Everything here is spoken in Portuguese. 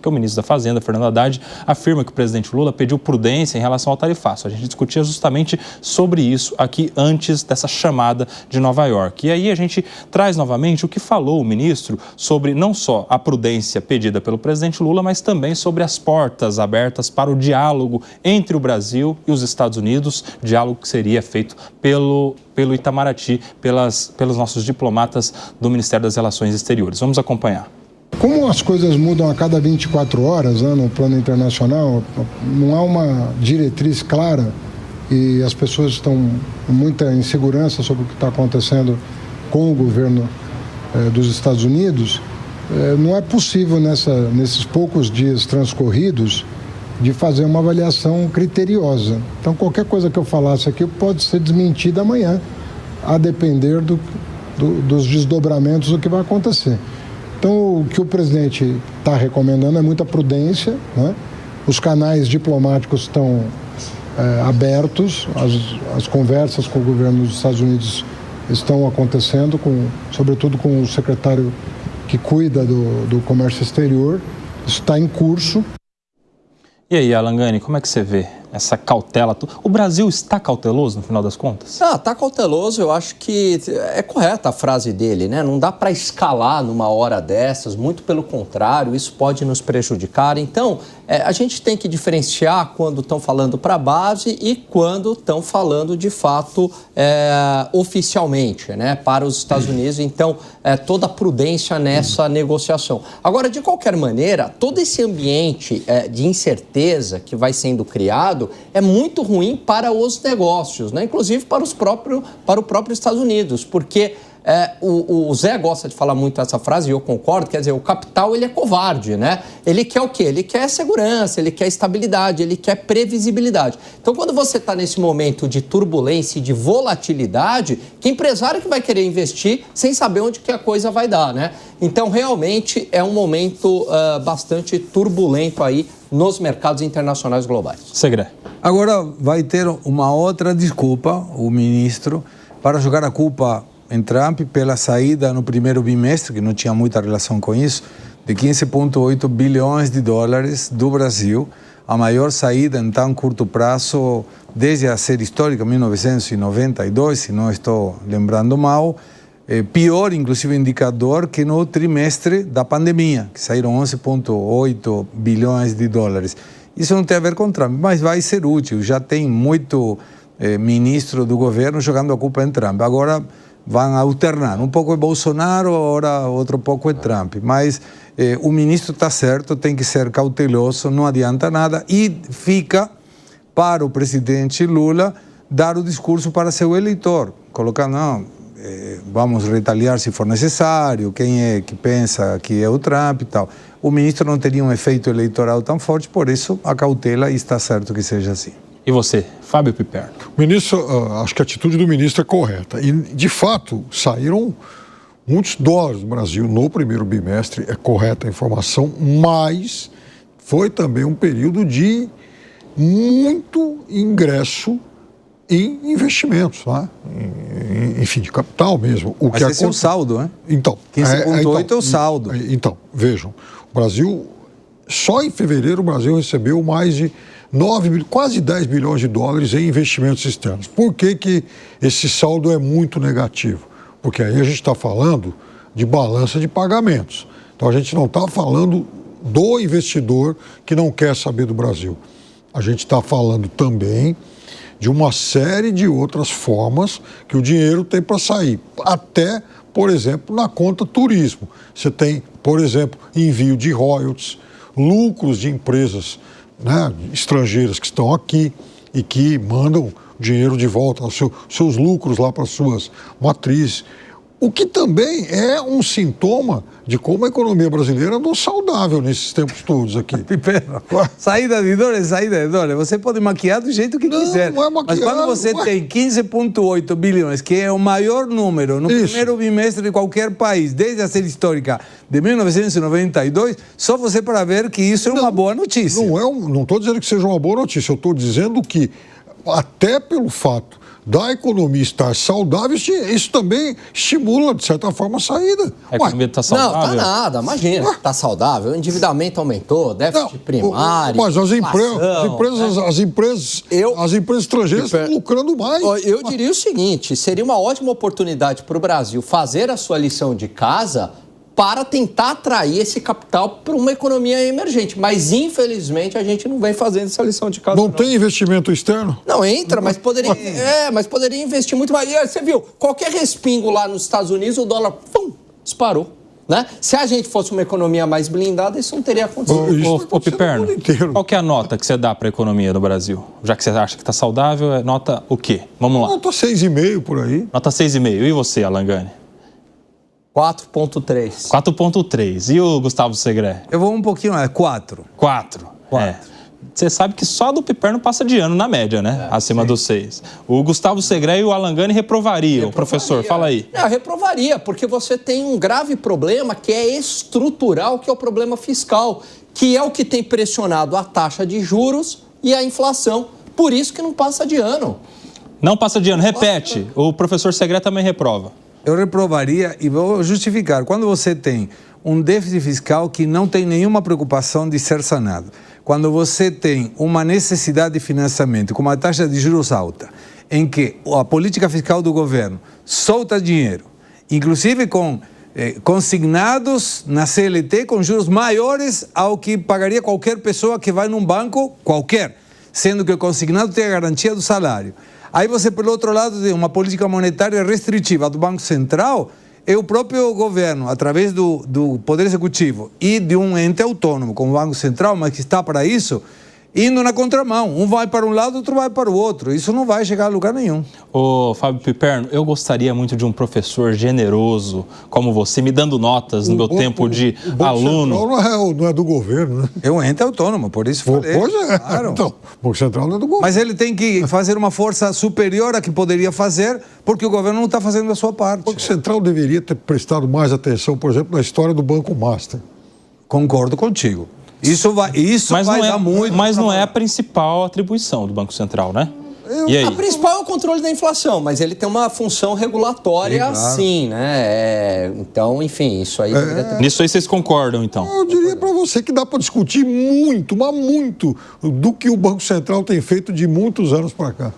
porque o ministro da Fazenda, Fernando Haddad, afirma que o presidente Lula pediu prudência em relação ao tarifaço. A gente discutia justamente sobre isso aqui antes dessa chamada de Nova York. E aí a gente traz novamente o que falou o ministro sobre não só a prudência pedida pelo presidente Lula, mas também sobre as portas abertas para o diálogo entre o Brasil e os Estados Unidos, diálogo que seria feito pelo Itamaraty, pelos nossos diplomatas do Ministério das Relações Exteriores. Vamos acompanhar. Como as coisas mudam a cada 24 horas, né, no plano internacional, não há uma diretriz clara e as pessoas estão com muita insegurança sobre o que está acontecendo com o governo dos Estados Unidos, não é possível nesses poucos dias transcorridos de fazer uma avaliação criteriosa. Então, qualquer coisa que eu falasse aqui pode ser desmentida amanhã, a depender dos desdobramentos do que vai acontecer. Então, o que o presidente está recomendando é muita prudência, né? Os canais diplomáticos estão abertos, as conversas com o governo dos Estados Unidos estão acontecendo, sobretudo com o secretário que cuida do comércio exterior. Isso está em curso. E aí, Alan Gani, como é que você vê essa cautela? O Brasil está cauteloso, no final das contas? Está cauteloso. Eu acho que é correta a frase dele, né? Não dá para escalar numa hora dessas, muito pelo contrário, isso pode nos prejudicar. Então, a gente tem que diferenciar quando estão falando para a base e quando estão falando, de fato, oficialmente, né? Para os Estados Unidos. Então, toda a prudência nessa negociação. Agora, de qualquer maneira, todo esse ambiente de incerteza que vai sendo criado é muito ruim para os negócios, né? Inclusive para o próprio Estados Unidos, porque o Zé gosta de falar muito essa frase, e eu concordo, quer dizer, o capital ele é covarde, né? Ele quer o quê? Ele quer segurança, ele quer estabilidade, ele quer previsibilidade. Então, quando você está nesse momento de turbulência e de volatilidade, que empresário que vai querer investir sem saber onde que a coisa vai dar, né? Então, realmente, é um momento bastante turbulento aí nos mercados internacionais globais. Segre. Agora vai ter uma outra desculpa, o ministro, para jogar a culpa em Trump pela saída no primeiro bimestre, que não tinha muita relação com isso, de 15,8 bilhões de dólares do Brasil, a maior saída em tão curto prazo desde a série histórica, 1992, se não estou lembrando mal, pior, inclusive, indicador que no trimestre da pandemia, que saíram 11,8 bilhões de dólares. Isso não tem a ver com Trump, mas vai ser útil. Já tem muito ministro do governo jogando a culpa em Trump. Agora vão alternar. Um pouco é Bolsonaro, agora outro pouco é Trump. Mas o ministro está certo, tem que ser cauteloso, não adianta nada. E fica para o presidente Lula dar o discurso para seu eleitor, colocar, não, vamos retaliar se for necessário, quem é que pensa que é o Trump e tal. O ministro não teria um efeito eleitoral tão forte, por isso a cautela, e está certo que seja assim. E você, Fábio Piperno? Ministro, acho que a atitude do ministro é correta. E, de fato, saíram muitos dólares do Brasil no primeiro bimestre, é correta a informação, mas foi também um período de muito ingresso em investimentos, né? Enfim, de capital mesmo. Mas esse é o saldo, né? Então, 15,8 é o saldo. Então, vejam, o Brasil, só em fevereiro o Brasil recebeu mais de quase 10 bilhões de dólares em investimentos externos. Por que esse saldo é muito negativo? Porque aí a gente está falando de balança de pagamentos. Então a gente não está falando do investidor que não quer saber do Brasil. A gente está falando também de uma série de outras formas que o dinheiro tem para sair. Até, por exemplo, na conta turismo. Você tem, por exemplo, envio de royalties, lucros de empresas, né, estrangeiras que estão aqui e que mandam dinheiro de volta, seus lucros lá para suas matrizes. O que também é um sintoma de como a economia brasileira andou saudável nesses tempos todos aqui. Saída de dólar é saída de dólar. Você pode maquiar do jeito que quiser. Não é maquiado, mas quando você tem 15,8 bilhões, que é o maior número no primeiro bimestre de qualquer país, desde a série histórica de 1992, só você para ver que isso é uma boa notícia. Não estou dizendo que seja uma boa notícia, eu estou dizendo que, até pelo fato da economia estar saudável, isso também estimula, de certa forma, a saída. A economia está saudável? Não, tá nada, imagina, está saudável. O endividamento aumentou, déficit primário. Mas as empresas estrangeiras estão lucrando mais. Eu diria o seguinte: seria uma ótima oportunidade para o Brasil fazer a sua lição de casa para tentar atrair esse capital para uma economia emergente. Mas, infelizmente, a gente não vem fazendo essa lição de casa. Não tem investimento externo? Não entra, mas poderia investir muito mais. E, você viu, qualquer respingo lá nos Estados Unidos, o dólar, disparou. Né? Se a gente fosse uma economia mais blindada, isso não teria acontecido. Ô Piperno, qual que é a nota que você dá para a economia do Brasil? Já que você acha que está saudável, é nota o quê? Vamos lá. Nota 6,5 por aí. Nota 6,5. E você, Alangani? 4,3. 4,3. E o Gustavo Segré? Eu vou um pouquinho mais, 4. 4. Você sabe que só do Piperno passa de ano na média, né? Acima dos 6. O Gustavo Segré e o Alangani reprovariam. Professor, fala aí. Reprovaria, porque você tem um grave problema que é estrutural, que é o problema fiscal, que é o que tem pressionado a taxa de juros e a inflação. Por isso que não passa de ano. Não passa de ano. Repete. O professor Segré também reprova. Eu reprovaria e vou justificar. Quando você tem um déficit fiscal que não tem nenhuma preocupação de ser sanado, quando você tem uma necessidade de financiamento com uma taxa de juros alta, em que a política fiscal do governo solta dinheiro, inclusive com consignados na CLT com juros maiores ao que pagaria qualquer pessoa que vai num banco qualquer, sendo que o consignado tem a garantia do salário. Aí você, pelo outro lado, tem uma política monetária restritiva do Banco Central, e o próprio governo, através do Poder Executivo e de um ente autônomo, como o Banco Central, mas que está para isso, indo na contramão. Um vai para um lado, outro vai para o outro. Isso não vai chegar a lugar nenhum. Ô, Fábio Piperno, eu gostaria muito de um professor generoso como você, me dando notas no meu tempo de aluno. Não é do governo, né? É um ente autônomo, por isso falei. Pois é. Claro. Então, o Banco Central não é do governo. Mas ele tem que fazer uma força superior à que poderia fazer, porque o governo não está fazendo a sua parte. O Banco Central deveria ter prestado mais atenção, por exemplo, na história do Banco Master. Concordo contigo. Isso vai dar muito. Mas não é a principal atribuição do Banco Central, né? E aí? A principal é o controle da inflação, mas ele tem uma função regulatória, sim, né? Então, enfim, isso aí deveria ter... Nisso aí vocês concordam, então? Eu diria para você que dá para discutir muito, mas muito, do que o Banco Central tem feito de muitos anos para cá.